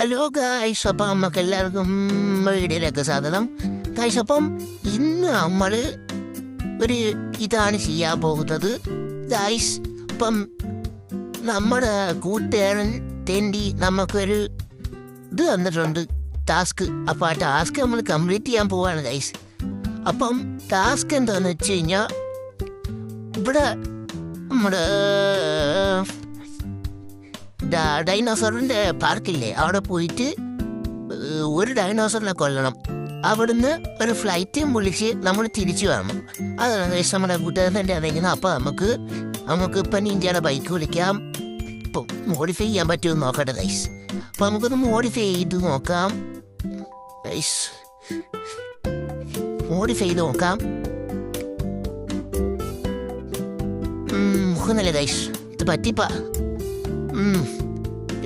Hello guys, അപ്പം നമുക്ക് എല്ലാവർക്കും വീഡിയോയിലേക്ക് സ്വാഗതം. ഗായ്സ്, അപ്പം ഇന്ന് നമ്മൾ ഒരു ഇതാണ് ചെയ്യാൻ പോകുന്നത്. ഗായ്സ്, അപ്പം നമ്മുടെ കൂട്ടുകാരൻ തെണ്ടി നമുക്കൊരു ഇത് തന്നിട്ടുണ്ട്, ടാസ്ക്. അപ്പം ആ ടാസ്ക് നമ്മൾ കംപ്ലീറ്റ് ചെയ്യാൻ പോവാണ് ഗായ്സ്. അപ്പം ടാസ്ക് എന്താണെന്ന് വെച്ച് കഴിഞ്ഞാൽ, ഇവിടെ നമ്മുടെ ഡൈനോസറിൻ്റെ പാർക്കില്ലേ, അവിടെ പോയിട്ട് ഒരു ഡൈനോസറിനെ കൊല്ലണം. അവിടുന്ന് ഒരു ഫ്ലൈറ്റും വിളിച്ച് നമ്മൾ തിരിച്ചു വരണം. അതാണ് ഗൈസ് നമ്മുടെ കൂട്ടുകാരൻ്റെ അറിയിക്കുന്നത്. അപ്പോൾ നമുക്ക് ഇപ്പം ഇന്ത്യയുടെ ബൈക്ക് വിളിക്കാം. ഇപ്പം മോഡിഫൈ ചെയ്യാൻ പറ്റുമെന്ന് നോക്കട്ടെ ഗൈസ്. അപ്പം നമുക്കൊന്ന് മോഡിഫൈ ചെയ്ത് നോക്കാം ഗൈസ്. മോഡിഫൈ ചെയ്ത് നോക്കാം. മുഖന്നല്ലേ ഗൈസ്, ഇത് പറ്റിപ്പാ.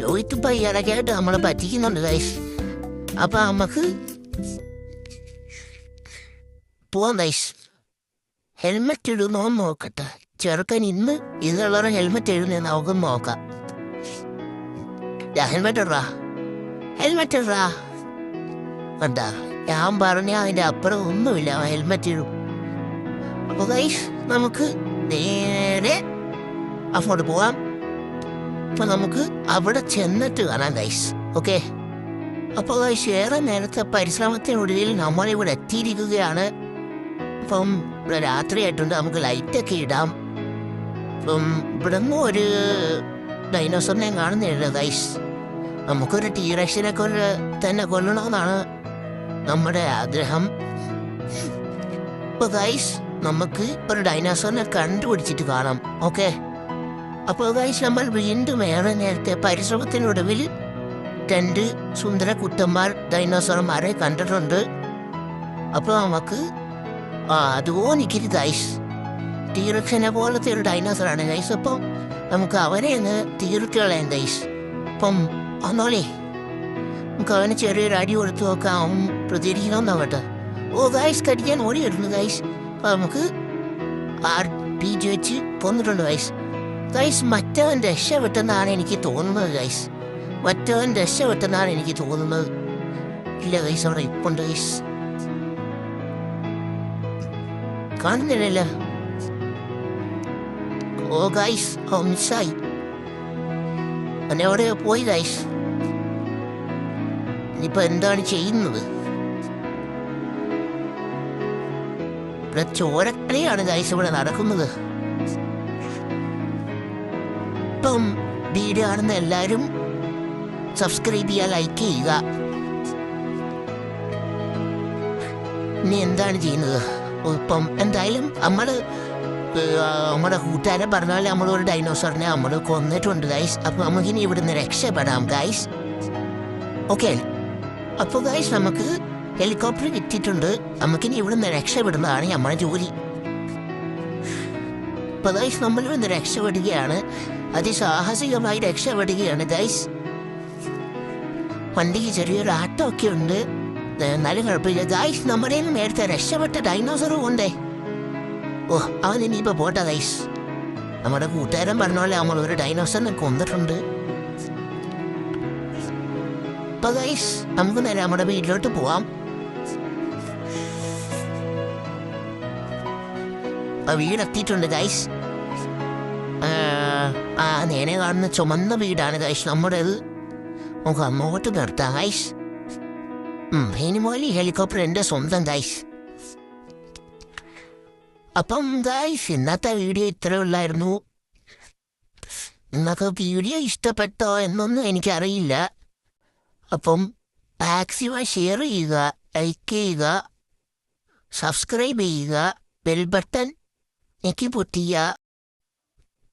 രോഹിത്തിപ്പോൾ ഇടയ്ക്കായിട്ട് നമ്മളെ പറ്റിക്കുന്നുണ്ട് ഗൈസ്. അപ്പം നമുക്ക് പോവാം ഗൈസ്. ഹെൽമെറ്റ് ഇടുന്നോന്ന് നോക്കട്ടെ. ചെറുക്കൻ ഇന്ന് ഇതിലുള്ള ഹെൽമെറ്റ് ഇടുന്ന നമുക്കൊന്ന് നോക്കാം. ഹെൽമെറ്റ് ഇടാ, ഹെൽമെറ്റ് ഇടാ. കണ്ടാ, ഞാൻ പറഞ്ഞ അതിൻ്റെ അപ്പുറം ഒന്നുമില്ല, ഹെൽമെറ്റ് ഇടും. അപ്പോൾ ഗൈസ് നമുക്ക് നേരെ അങ്ങോട്ട് പോവാം. അപ്പോൾ നമുക്ക് അവിടെ ചെന്നിട്ട് കാണാം ഗൈസ്. ഓക്കെ, അപ്പോൾ ഗൈസ് ഏറെ നേരത്തെ പരിശ്രമത്തിനൊടുവിൽ നമ്മളിവിടെ എത്തിയിരിക്കുകയാണ്. അപ്പം ഇവിടെ രാത്രിയായിട്ടുണ്ട്, നമുക്ക് ലൈറ്റൊക്കെ ഇടാം. അപ്പം ഇവിടെ നിന്നും ഒരു ഡൈനോസറിനെ കാണുന്നില്ല ഗൈസ്. നമുക്കൊരു ടീറക്സിനെ തന്നെ കൊല്ലണമെന്നാണ് നമ്മുടെ ആഗ്രഹം. അപ്പോൾ ഗൈസ് നമുക്ക് ഒരു ഡൈനോസറിനെ കണ്ടുപിടിച്ചിട്ട് കാണാം. ഓക്കെ, അപ്പോൾ ഗൈസ് നമ്മൾ വീണ്ടും ഏറെ നേരത്തെ പരിശ്രമത്തിനൊടുവിൽ 2 സുന്ദര കുട്ടന്മാർ ഡൈനോസർമാരെ കണ്ടിട്ടുണ്ട്. അപ്പോൾ നമുക്ക് അതുപോലെ നിൽക്കരുത് ഗൈസ്. ടീറക്സിനെ പോലത്തെ ഒരു ഡൈനോസറാണ് ഗൈസ്. അപ്പം നമുക്ക് അവനെ ഒന്ന് തീർക്കളയാം ഗൈസ്. അപ്പം ഒന്നോളേ നമുക്ക് അവന് ചെറിയൊരു അടി കൊടുത്തു നോക്കാം. അവൻ പ്രതികരിക്കണമെന്നാവട്ടെ. ഓ ഗൈസ്, കടിക്കാൻ ഓടി വരുന്നു ഗൈസ്. അപ്പം നമുക്ക് RPG വെച്ച് കൊന്നിട്ടുണ്ട് ഗൈസ്. ഗൈസ്, മറ്റവൻ രക്ഷപ്പെട്ടെന്നാണ് എനിക്ക് തോന്നുന്നത് ഗൈസ്. മറ്റവൻ രക്ഷപ്പെട്ടെന്നാണ് എനിക്ക് തോന്നുന്നത്. ഇല്ല ഗൈസ്, അവിടെ ഇപ്പുണ്ട് ഗൈസ്. കാണുന്നില്ലല്ലോ. ഓ ഗൈസ്, മിസ്സായി. എന്നെ അവിടെ പോയി ഗൈസ്. ഇനിയിപ്പോൾ എന്താണ് ചെയ്യുന്നത്? ഇവിടെ ചോരക്കളിയാണ് ഗൈസ് ഇവിടെ നടക്കുന്നത്. ഇപ്പം വീഡിയോ കാണുന്ന എല്ലാവരും സബ്സ്ക്രൈബ് ചെയ്യുക, ലൈക്ക് ചെയ്യുക. ഇനി എന്താണ് ചെയ്യുന്നത്? ഇപ്പം എന്തായാലും നമ്മുടെ കൂട്ടുകാരെ പറഞ്ഞാൽ നമ്മളൊരു ഡൈനോസറിനെ നമ്മൾ കൊന്നിട്ടുണ്ട് ഗൈസ്. അപ്പം നമുക്കിനി ഇവിടുന്ന് രക്ഷപ്പെടാം ഗൈസ്. ഓക്കെ, അപ്പോൾ ഗൈസ് നമുക്ക് ഹെലികോപ്റ്റർ കിട്ടിയിട്ടുണ്ട്. നമുക്കിനി ഇവിടുന്ന് രക്ഷപ്പെടുന്നതാണ് നമ്മുടെ ജോലി. ഇപ്പോൾ ഗൈസ് നമ്മൾ ഇവിടുന്ന് രക്ഷപ്പെടുകയാണ്, അതിസാഹസികമായി രക്ഷപ്പെടുകയാണ് ഗൈസ്. വണ്ടിക്ക് ചെറിയൊരു ആട്ടമൊക്കെ ഉണ്ട്, എന്നാലും കുഴപ്പമില്ല ഗൈസ്. നമ്മുടെ നേരത്തെ രക്ഷപ്പെട്ട ഡൈനോസറും ഉണ്ടേ. ഓ, അവൻ ഇനിയിപ്പോൾ പോട്ടെ ഗൈസ്. നമ്മുടെ കൂട്ടുകാരൻ പറഞ്ഞ പോലെ നമ്മൾ ഒരു ഡൈനോസറിനെ കൊന്നിട്ടുണ്ട്. ഇപ്പം ഗൈസ് നമുക്ക് നേരെ നമ്മുടെ വീട്ടിലോട്ട് പോവാം. വീടെത്തിയിട്ടുണ്ട് ഗൈസ്. നേരെ കാണുന്ന ചുമന്ന വീടാണ് ഗൈസ് നമ്മുടേത്. നമുക്ക് അങ്ങോട്ട് നിർത്താം ഗൈസ്. ഇനിമോലി ഹെലികോപ്റ്റർ എൻ്റെ സ്വന്തം ഗൈസ്. അപ്പം ഗൈസ് ഇന്നത്തെ വീഡിയോ ഇത്രയേ ഉള്ളായിരുന്നു. നിങ്ങൾക്ക് വീഡിയോ ഇഷ്ടപ്പെട്ടോ എന്നൊന്നും എനിക്കറിയില്ല. അപ്പം മാക്സിമം ഷെയർ ചെയ്യുക, ലൈക്ക് ചെയ്യുക, സബ്സ്ക്രൈബ് ചെയ്യുക, ബെൽ ബട്ടൺ ഞെക്കി പൊട്ടിക്കുക.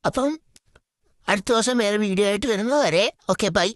അപ്പം അടുത്ത ദിവസം വേറെ വീഡിയോ ആയിട്ട് വരുന്നവരെ ഓക്കെ, ബൈ.